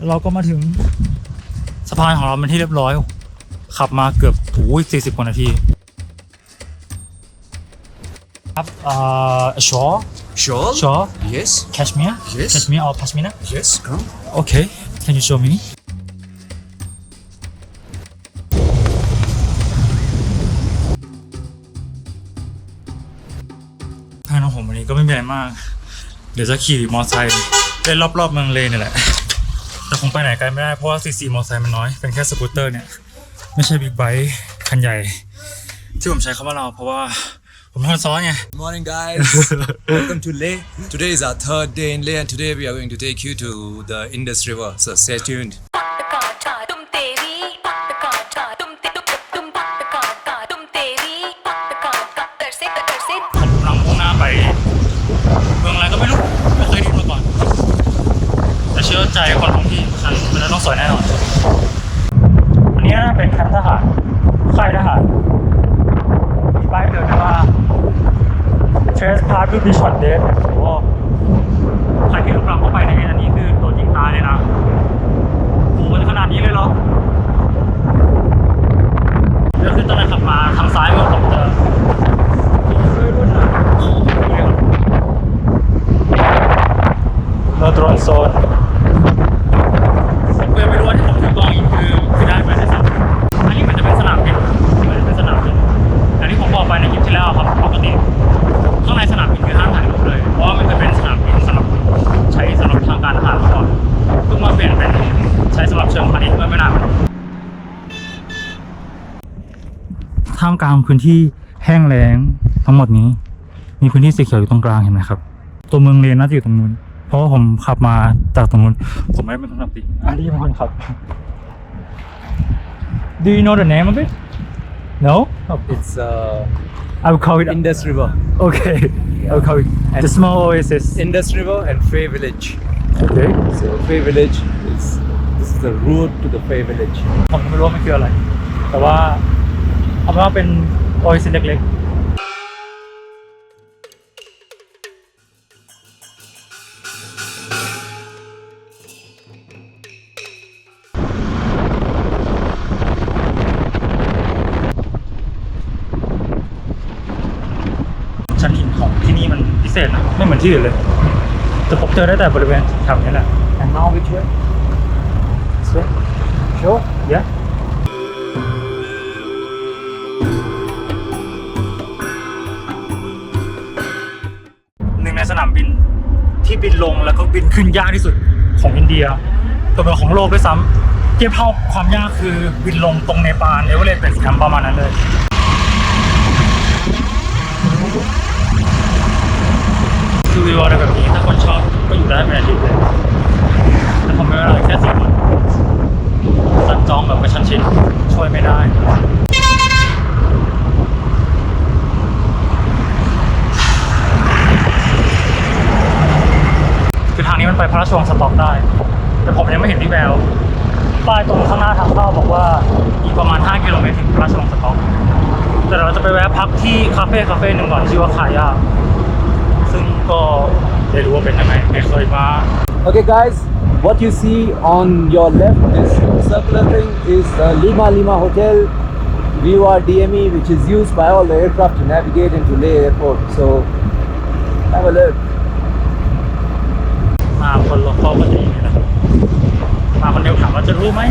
เราก็มาถึงสะพานของเราเป็นที่เรียบร้อยขับมาเกือบ40 กว่านาทีครับshawl Shawl? Yes. cashmere Yes. cashmere or pashmina Yes, come. okay can you show me ทางของผมวันนี้ก็ไม่มีอะไรมากเดี๋ยวจะขี่มอเตอร์ไซค์เล่นรอบๆเมืองเลนี่แหละแต่คงไปไหนไกลไม่ได้เพราะว่าซีซีมอเตอร์ไซค์มันน้อยเป็นแค่สกูตเตอร์เนี่ยไม่ใช่บิ๊กไบค์คันใหญ่ที่ผมใช้คำว่าเราเพราะว่าผมเป็นคนซ้อนไง Good morning, guys. Welcome to Leh. Today is our third day in Leh, and today we are going to take you to the Indus River. So stay tuned. ผมกำลังมุ่งหน้าไปเมืองอะไรก็ไม่รู้ไม่เคยได้ยินมาก่อนแต่เชื่อใจคนท้องที่ฉันมันจะต้องสวยแน่นอนอันนี้น่าเป็นแคมป์ทหารค่ายทหารมีป้ายเตือนนะว่า Trespass will be shot dead โอ้ใครที่ลุกล้ำเข้าไปในอันนี้คือโดนยิงตายเลยนะโหมันขนาดนี้เลยเหรอเดี๋ยวคือตอนนั้นขับมาทางซ้ายมือผมเจอโนโตรนโซนผมยังไม่รู้ว่าที่ผมถือกล้องอีกคือได้ไหมในสนามอันนี้มันจะเป็นสนามบินมันจะเป็นสนามบินอย่างที่ผมบอกไปในคลิปที่แล้วครับปกติข้างในสนามบินคือห้ามถ่ายรูปเลยเพราะว่ามันจะเป็นสนามบินสำหรับใช้สำหรับทางการทหารมาก่อนเพิ่งมาเปลี่ยนเป็นใช้สำหรับเชิงพาณิชย์เมื่อไม่นานท่ามกลางพื้นที่แห้งแล้งทั้งหมดนี้มีพื้นที่สีเขียวอยู่ตรงกลางเห็นไหมครับตัวเมืองเลนน่าจะอยู่ตรงนู้นเพราะว่าผมขับมาจากตรงนู้นผมไม่ได้เป็นคนขับติอันนี้เป็นคนขับ Do you know the name of it? No? It's I will call it Indus River. Okay I will call it the small oasis Indus River and Fay Village. Okay So Fay Village is this is the road to the Fay Village. ผมไม่รู้ว่ามันคืออะไรแต่ว่าเอาเป็นว่าเป็นโอเอซิสเล็กชั้นหินของที่นี่มันพิเศษนะไม่เหมือนที่อื่นเลยแต่ผมเจอได้แต่บริเวณแถวนี้แหละ And now which way? This way? Sure? Yeah หนึ่งในสนามบินที่บินลงแล้วก็บินขึ้นยากที่สุดของอินเดียตัวเมืองของโลกด้วยซ้ำเทียบเท่าความยากคือบินลงตรงเนปาลเอเวอเรสต์เบสแคมป์ประมาณนั้นเลยคือวิวอะไรแบบนี้ถ้าคนชอบก็อยู่ได้เป็นอาทิตย์เลยแต่ผมไม่ได้แค่10 วันสั่งจองแบบกระชั้นชิดช่วยไม่ได้คือทางนี้มันไปพระราชวังสต็อกได้แต่ผมยังไม่เห็นที่แววป้ายตรงข้างหน้าทางเข้าบอกว่าอีกประมาณ5 กิโลเมตรถึงพระราชวังสต็อกแต่เราจะไปแวะพักที่คาเฟ่หนึ่งก่อนชื่อว่าคายาซึ่งก็ได้รู้ว่าเป็นยังไงไม่เคยมา Okay, guys. What you see on your left, this circular thing, is the Lima Lima Hotel VR DME, which is used by all the aircraft to navigate into Leh Airport. So, have a look. มาคนละข้อก็จะอย่างนี้นะมาคนเดียวถามว่าจะรู้ไหม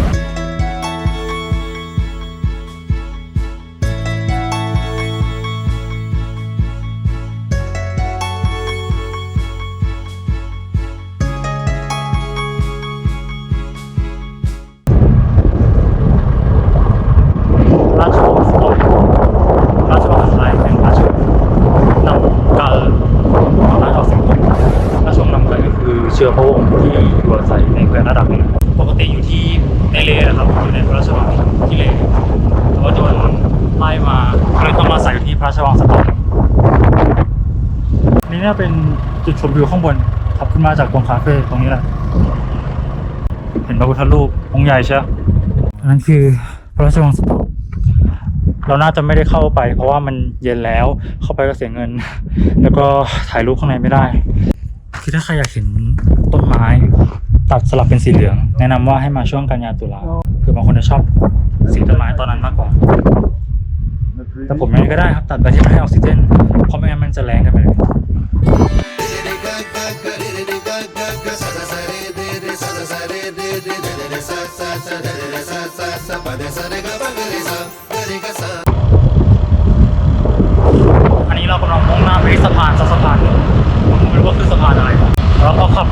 ราชวงศ์สต็อกราชวงศ์ไทยเป็นราชวงศ์นำการของราชวงศ์สิงคโปร์ราชวงศ์นำการก็คือเชื้อพระวงศ์ที่อยู่อาศัยในแคว้นระดับหนึ่งปกติอยู่ที่ในเลนะครับอยู่ในพระราชวังที่เลแต่ว่าโดนไล่มาก็เลยต้องมาใส่อยู่ที่พระราชวังสต็อกนี่น่าเป็นจุดชมวิวข้างบนขับขึ้นมาจากตรงคาเฟ่ตรงนี้แหละเห็นพระพุทธรูปองค์ใหญ่ใช่ไหมอันนั้นคือพระราชวังสต็อกเราน่าจะไม่ได้เข้าไปเพราะว่ามันเย็นแล้วเข้าไปก็เสียเงินแล้วก็ถ่ายรูปข้างในไม่ได้คือถ้าใครอยากเห็นต้นไม้ต ตัดสลับเป็นสีเหลือง แนะนำว่าให้มาช่วงกันยาตุลาเผื่อบางคนจะชอบสีต้นไม้ตอนนั้นมากกว่า แต่ผมยังไงก็ได้ครับตัดไปที่ไม่ให้ออกซิเจนเพราะไม่งั้นมันจะแรงกันไปเลย อันนี้เรากำลังมุ่งหน้าไปที่สะพานสักสะพานหนึ่งผมไม่รู้ว่าคือสะพานอะไรแล้วพอขับ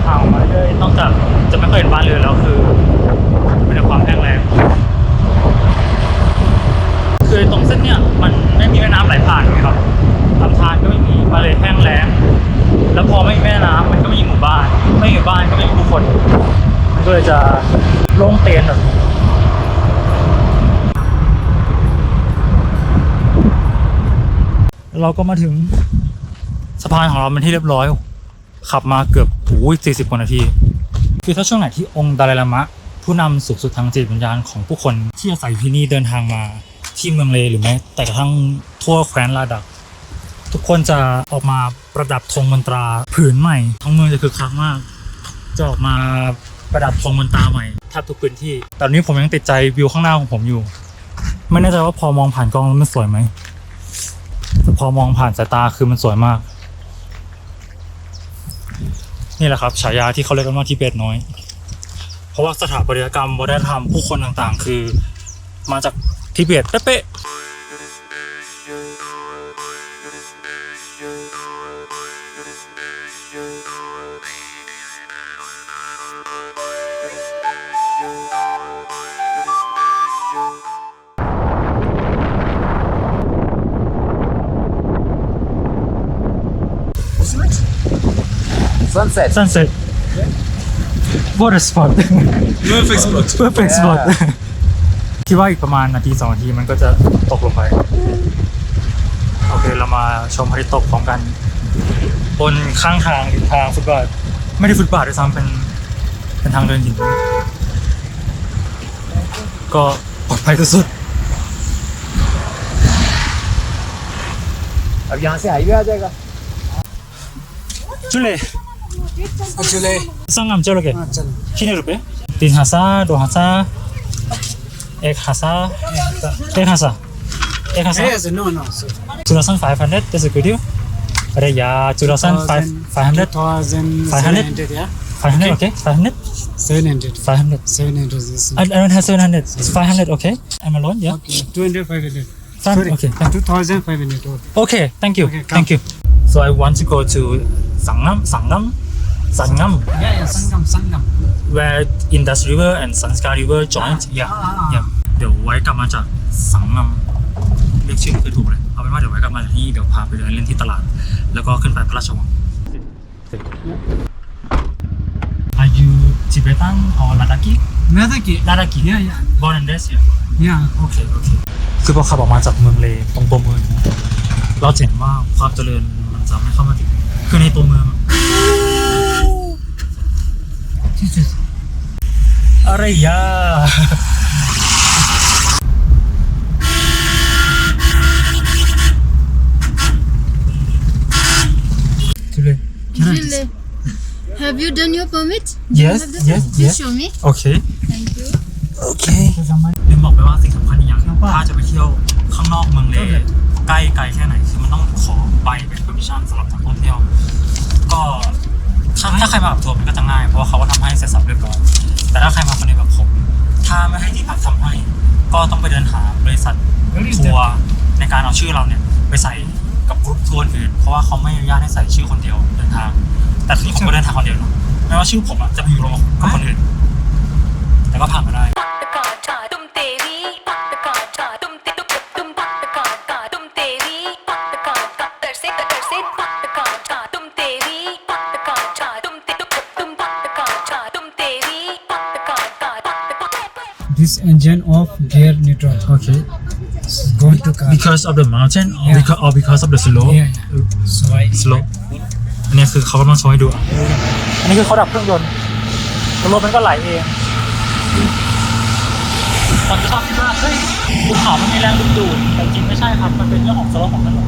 ทางมาเรื่อยๆนอกจากจะไม่เคยเห็นบ้านเรือนแล้วคือเป็นแต่ความแห้งแล้งคือตรงเส้นเนี้ยมันไม่มีแม่น้ำไหลผ่านไงครับลำธารก็ไม่มีมาเลยแห้งแล้งแล้วพอไม่มีแม่น้ำมันก็ไม่มีหมู่บ้านไม่มีบ้านก็ไม่มีผู้คนมันก็เลยจะโล่งเตียนแบบเราก็มาถึงสะพานของเราเป็นที่เรียบร้อยขับมาเกือบ40 กว่านาทีคือถ้าช่วงไหนที่องค์ดาไลลามะผู้นำสูงสุดทางจิตวิญญาณของผู้คนที่อาศัยอยู่ที่นี่เดินทางมาที่เมืองเลหรือแม้แต่กระทั่งทั่วแคว้นลาดักทุกคนจะออกมาประดับธงมนตราผืนใหม่ทั้งเมืองจะคึกคักมากจะออกมาประดับธงมนตราใหม่แทบทุกพื้นที่ตอนนี้ผมยังติดใจวิวข้างหน้าของผมอยู่ไม่แน่ใจว่าพอมองผ่านกล้องแล้วมันสวยไหมแต่พอมองผ่านสายตาคือมันสวยมากนี่แหละครับฉายาที่เขาเรียกกันว่าทิเบตน้อยเพราะว่าสถาปัตยกรรมวัฒนธรรมผู้คนต่างๆคือมาจากทิเบตเป๊ะSunset. Sunset What a spot Perfect spot. Perfect spot คิดว่าอีกประมาณนาที2 นาทีมันก็จะตกลงไปโอเคเรามาชมพระอาทิตย์ตกพร้อมกันบนข้างทางฟุตบาทไม่ได้ฟุตบาทด้วยซ้ำเป็นทางเดินหินก็ปลอดภัยสุด अब यहाँ से हाईवे आ जाएगा. ๆจุเล่ चले संगम चलोगे चल कितने रुपए 3,000 2,000 1,000 1,000 1,000 Yes, no, no. So, 2,500 that's a good deal ada ya 2,500 2,700, yeah? 500 okay 500 700. 500 700 is I don't have 700 it's 500 okay I'm alone yeah okay. 200, 500. 500 okay thank you 2,500. Okay. okay thank you Okay, come. thank you so I want to go to Sangam Yeah, yeah, Sangam. where Indus River and Sanskar River joint yeah yeah เดี๋ยวไว้กลับมาจากสังงามเรียกชื่อไม่เคยถูกเลยเอาเป็นว่าเดี๋ยวไว้กลับมาที่เดี๋ยวพาไปเดินเล่นที่ตลาดแล้วก็ขึ้นไปพระราชวัง Are you Tibetan or Ladakhi? Nadaki. Ladakhi Yeah, yeah. born and raised here Yeah. okay okay คือพอขับออกมาจากเมืองเลตรงตัวเมืองเราเห็นว่าความเจริญมันจะไม่เข้ามาถึงคือในตัวเมืองอะไรยะจุเลย Julie, have you done your permit? Yes, Have the- yes, Please yes. show me. โอเค Thank you. โอเคลืมบอกไปว่าสิ่งสำคัญอีกอย่างถ้าจะไปเที่ยวข้างนอกเมืองเลใกล้ไกลแค่ไหนคือมันต้องขอใบเป็น permission สำหรับนักท่องเที่ยวก็ถ้าใครมาแบบทัวร์มันก็จะง่ายเพราะว่าเขาก็ทำให้เสร็จสับเรียบร้อยแต่ถ้าใครมาคนเดียวแบบผมถ้าไม่ให้ที่พักทำให้ก็ต้องไปเดินหาบริษัททัวร์ในการเอาชื่อเราเนี่ยไปใส่กับกรุ๊ปทัวร์อื่นเพราะว่าเขาไม่อนุญาตให้ใส่ชื่อคนเดียวเดินทางแต่ทีนี้ผมก็เดินทางคนเดียวเนาะไม่ว่าชื่อผมอะจะไปอยู่รวมกับคนอื่นแต่ก็ผ่านมาได้ तुम तेरी तुम तुम तुम तेरी कर से तुम तेरी तुम तुम तेरी This engine of gear neutral. Okay. It's going to car. Because of the mountain or Yeah. because of the slope? Yeah, yeah. So I slope อันนี้คือเขากำลังโชว์ให้ดู อันนี้คือเขาดับเครื่องยนต์แล้วรถมันก็ไหลเองตอนที่ชอบคิดว่าเฮ้ยภูเขามันมีแรงดึงดูดแต่จริงไม่ใช่ครับ มันเป็นเรื่องของสโลปของถนน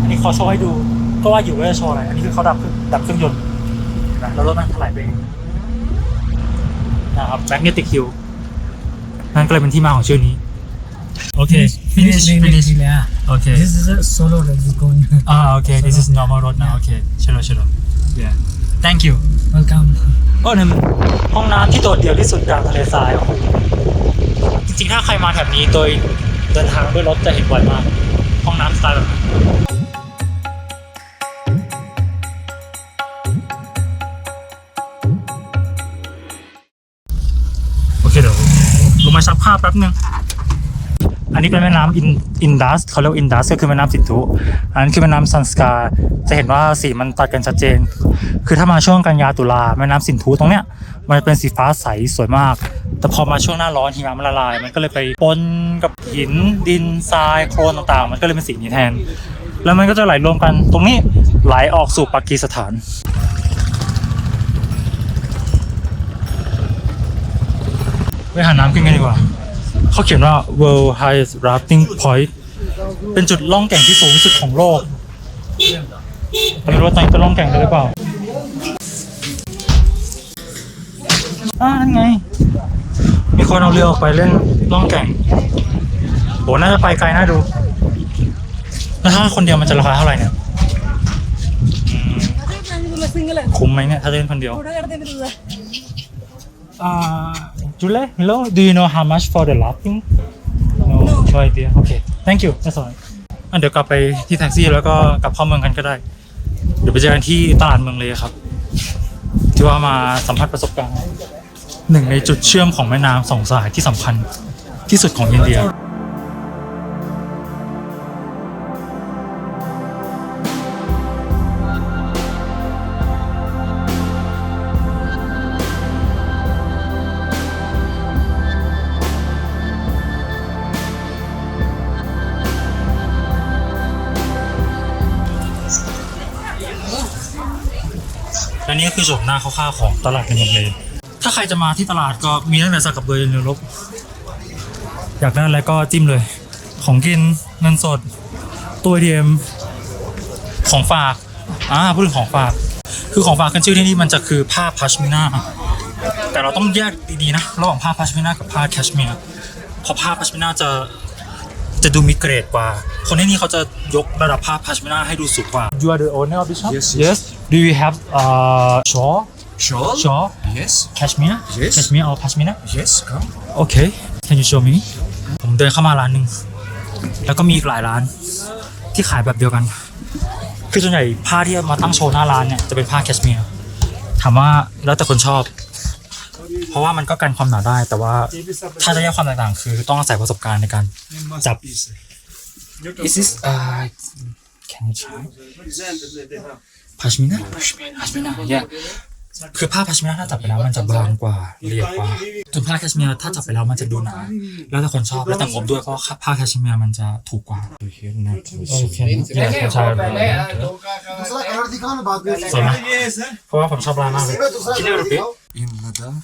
อันนี้เขาโชว์ให้ดูก็ว่าอยู่ว่าจะโชว์อะไร อันนี้คือเขาดับเครื่องยนต์เห็นไหมแล้วรถมันถลายไปเอง นะครับแมกเนติกฮิลนั่นก็เลยเป็นที่มาของชื่อนี้โอเค Finish. Yeah. Okay. This is a solo road we're going. Okay this is normal road now okay เชิญyeah thank you Welcome. ก็หนึ่งห้องน้ำที่โดดเดี่ยวที่สุดกลางทะเลทรายโอ้โหจริงๆถ้าใครมาแถบนี้โดยเดินทางด้วยรถจะเห็นบ่อยมากห้องน้ำสไตล์แบบนั้นโอเคเดี๋ยวลงมาซักผ้าแป๊บนึงอันนี้เป็นแม่น้ำอินดัสเขาเรียกอินดัสก็คือแม่น้ำสินธุอันนั้นคือแม่น้ำซันสกาจะเห็นว่าสีมันตัดกันชัดเจนคือถ้ามาช่วงกันยาตุลาแม่น้ำสินธุตรงเนี้ยมันเป็นสีฟ้าใสสวยมากแต่พอมาช่วงหน้าร้อนหิมะมันละลายมันก็เลยไปปนกับหินดินทรายโคลนต่างๆมันก็เลยเป็นสีนี้แทนแล้วมันก็จะไหลรวมกันตรงนี้ไหลออกสู่ปากีสถานไปหาน้ำกินกันดีกว่าเขาเขียนว่า World Highest Rafting Point เป็นจุดล่องแก่งที่สูงที่สุดของโลกไม่รู้ว่าตอนนี้จะล่องแก่งได้หรือเปล่านั่นไงมีคนเอาเรือออกไปเล่นล่องแก่งโหน่าจะไปไกลน่าดูแล้วถ้าคนเดียวมันจะราคาเท่าไหร่เนี่ยคุ้มไหมเนี่ยถ้าเล่นคนเดียวJule, hello. Do you know how much for the rafting? No idea. Okay. Thank you. That's all. เดี๋ยวกลับไปที่แท็กซี่แล้วก็กลับเข้าเมืองกันก็ได้ เดี๋ยวไปเจอกันที่ตลาดเมืองเลยครับ ที่ว่ามาสัมผัสประสบการณ์หนึ่งในจุดเชื่อมของแม่น้ำสองสายที่สำคัญที่สุดของอินเดีย และนี่ก็คือโฉมหน้าคร่าวๆของตลาดในเมืองเลยถ้าใครจะมาที่ตลาดก็มีตั้งแต่สักกับเบอร์ยันลบอยากได้อะไรก็จิ้มเลยของกินเงินสดตัว ATM ของฝากพูดถึงของฝากคือของฝากขึ้นชื่อที่นี่มันจะคือผ้าพัชมินาแต่เราต้องแยกดีๆนะระหว่างผ้าพัชมินากับผ้าแคชเมียร์เพราะผ้าพัชมินาจะดูมีเกรดกว่าคนที่นี่เขาจะยกระดับผ้าพัชมินาให้ดูสูงกว่า You are the owner of this shop? Yes. Do you have shawl? Shawl? Yes. Cashmere? Yes. Cashmere or pashmina? Yes, come. Okay. Can you show me? ผมเดินเข้ามาร้านหนึ่งแล้วก็มีอีกหลายร้านที่ขายแบบเดียวกันคือส่วนใหญ่ผ้าที่มาตั้งโชว์หน้าร้านเนี่ยจะเป็นผ้าแคชเมียร์ถามว่าแล้วแต่คนชอบเพราะว่ามันก็กันความหนาได้แต่ว่าถ้าจะแยกความแตกต่างคือต้องอาศัยประสบการณ์ในการจับ Is this can you try pashmina pashmina yeah คือผ้าพัชมินาถ้าจับไปแล้วมันจะบางกว่าเรียบกว่าส่วนผ้าแคชเมียร์ถ้าจับไปแล้วมันจะดูหนาแล้วแต่คนชอบแล้วแต่งบด้วยเพราะผ้าแคชเมียร์มันจะถูกกว่าโอเคใช่สวยไหมเพราะว่าผมชอบร้านมากเลยคิดได้หรือเปล่า In Ladakh.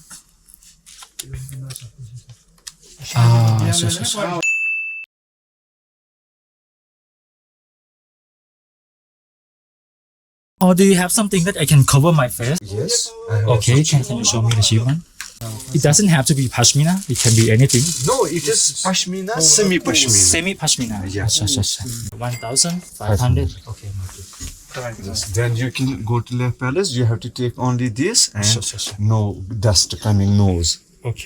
Or do you have something that I can cover my face? Yes. I have Okay, can you show me the cheap one? It doesn't have to be pashmina. It can be anything. No, it is pashmina, semi-pashmina. Semi pashmina. Yeah. 1,500. Okay. Yes. Then you can go to Leh Palace. You have to take only this and Sure. no dust coming nose. โอเค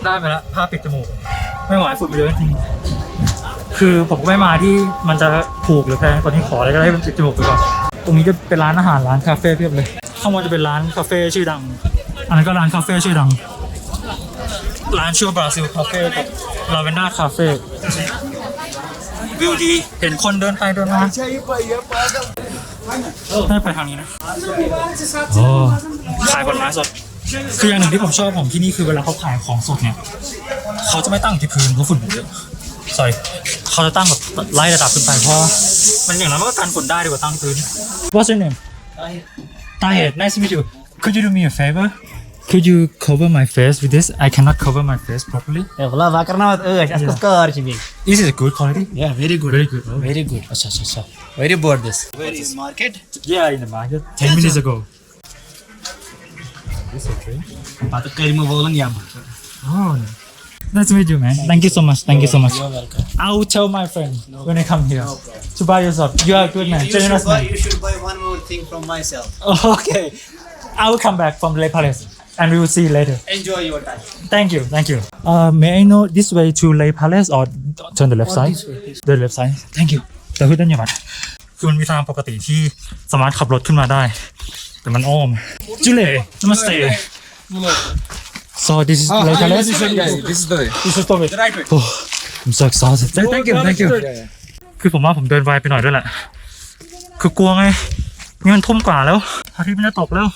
ได้ไปแล้วผ้าปิดจมูกไม่ไหวฝุ่นไปเยอะจริงคือผมก็ไม่มาที่มันจะถูกหรือแพงตอนนี้ขออะไรก็ได้ปิดจมูกไปก่อนตรงนี้จะเป็นร้านอาหารร้านคาเฟ่เพียบเลยข้างบนจะเป็นร้านคาเฟ่ชื่อดังอันนั้นก็ร้านคาเฟ่ชื่อดังร้านชื่อบราซิลคาเฟ่กับลาเวนด้าคาเฟ่วิวดีเห็นคนเดินไปเดินมาน่าไปทางนี้นะโอ้ขายผลไม้สดคืออย่างหนึ่งที่ผมชอบของที่นี่คือเวลาเขาขายของสดเนี่ยเขาจะไม่ตั้งที่พื้นเพราะฝุ่นเยอะเขาจะตั้งแบบไล่ระดับขึ้นไปเพราะมันอย่างนั้นมันก็กันฝุ่นได้ดีกว่าตั้งพื้น What's your name? Tahir. Nice to meet you. Could you do me a favor? Could you cover my face with this? I cannot cover my face properly. والله فاكرنا اسكار شبيك. Is it a good quality? Yeah, very good. Very good. Oh. Very good. अच्छा. Very bored this. Where is market? Yeah, in the market. 10 minutes ago. This okay? Patut kali mau bolang ya. Oh, nice to meet you, man. Thank you so much. Thank you so much. You're welcome. I will tell my friend when I come here to buy yourself. You are a good man, generous man. You should buy one more thing from myself. Okay, I will come back from Le Palace and we will see you later. Enjoy your time. Thank you, thank you. May I know this way to Le Palace or turn the left side? The left side. Thank you. แต่คือด้านยังไงคือมันมีทางปกติที่สามารถขับรถขึ้นมาได้แต่มันอ้อมจุเล่จะมา stay so this is Le Palace This is the way. this is the way oh I'm so exhausted thank you thank you คือผมว่าผมเดินไวไปหน่อยด้วยแหละคือกลัวไงนี่มันทุ่มกว่าแล้วพระอาทิตย์มันจะตกแล้ว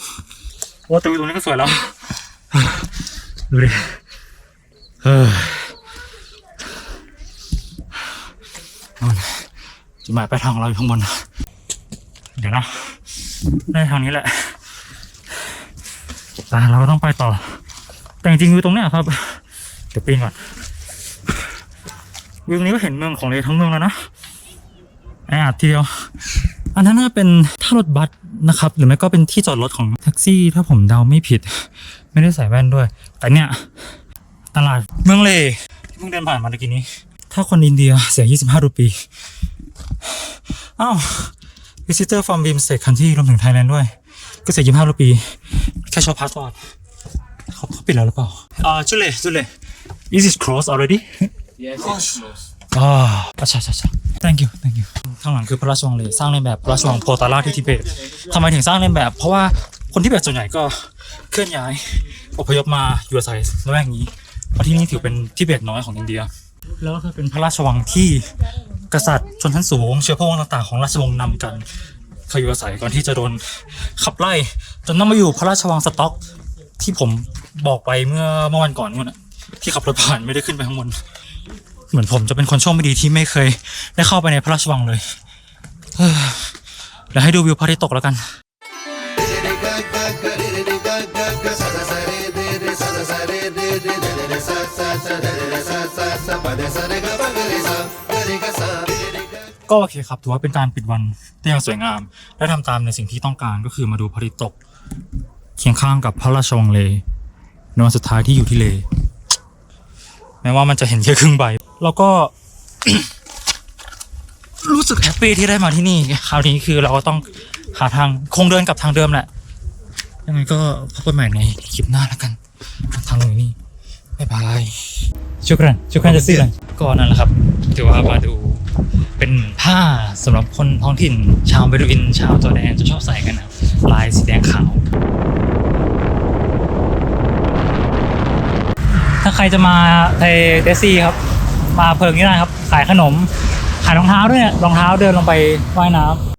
ว่าแต่วิวตรงนี้ก็สวยแล้วดูดิจุดหมายปลายทางของเราอยู่ข้างบนเดี๋ยวนะได้ทางนี้แหละแต่เราก็ต้องไปต่อแต่จริงๆวิวตรงเนี้ยครับเดี๋ยวปีนก่อนวิวตรงนี้ก็เห็นเมืองของเลทั้งเมืองแล้วนะแออัดทีเดียวอันนั้นน่าเป็นท่ารถบัสนะครับหรือไม่ก็เป็นที่จอดรถของแท็กซี่ถ้าผมเดาไม่ผิดไม่ได้ใส่แว่นด้วยแต่เนี่ยตลาดเมืองเลที่เพิ่งเดินผ่านมาเมื่อกี้นี้ถ้าคนอินเดียเสีย25 รูปีอ้าว visitor from Bimstek country รวมถึงไทยแลนด์ด้วยก็เสีย25 รูปีแค่โชว์พาสปอร์ตเขาปิดแล้วหรือเปล่าจุเล่is it closed already Yes, it's close. ใช่ thank you ข้างหลังคือพระราชวังเลสร้างในแบบพระราชวังโพตาราที่ทิเบตทำไมถึงสร้างในแบบเพราะว่าคนทิเบตส่วนใหญ่ก็เคลื่อนย้ายอพยพมาอยู่อาศัยละแวกนี้เพราะที่นี่ถือเป็นทิเบตน้อยของอินเดียแล้วก็คือเป็นพระราชวังที่กษัตริย์ชนชั้นสูงเชื้อพระวงศ์ต่างๆของราชวงศ์นำกันเคยอยู่อาศัยก่อนที่จะโดนขับไล่จนต้องมาอยู่พระราชวังสต็อกที่ผมบอกไปเมื่อวันก่อนนู่นน่ะที่ขับรถผ่านไม่ได้ขึ้นไปข้างบนเหมือนผมจะเป็นคนโชคไม่ดีที่ไม่เคยได้เข้าไปในพระราชวังเลยเดี๋ยวให้ดูวิวพระอาทิตย์ตกแล้วกันก็โอเคครับถือว่าเป็นการปิดวันที่ยังสวยงามและทำตามในสิ่งที่ต้องการก็คือมาดูพระอาทิตย์ตกเคียงข้างกับพระราชวังเลในวันสุดท้ายที่อยู่ที่เลแม้ว่ามันจะเห็นแค่ครึ่งใบแล้วก็ รู้สึกแฮปปี้ที่ได้มาที่นี่คราวนี้คือเราก็ต้องหาทางคงเดินกับทางเดิมแหละยังไงก็พบกันใหม่ในคลิปหน้าแล้วกันทางลงนี้บ๊ายบายชุกรันจะซื้ออะไรก็นั่นแหละครับถือว่ามาดูเป็นผ้าสำหรับคนท้องถิ่นชาวเบดูอินชาวจอร์แดนจะชอบใส่กันนะลายสีแดงขาวถ้าใครจะมาในเดซี่ครับมาเพิงนี่ได้ครับขายขนมขายรองเท้าด้วยเนี่ยรองเท้าเดินลงไปว่ายน้ำ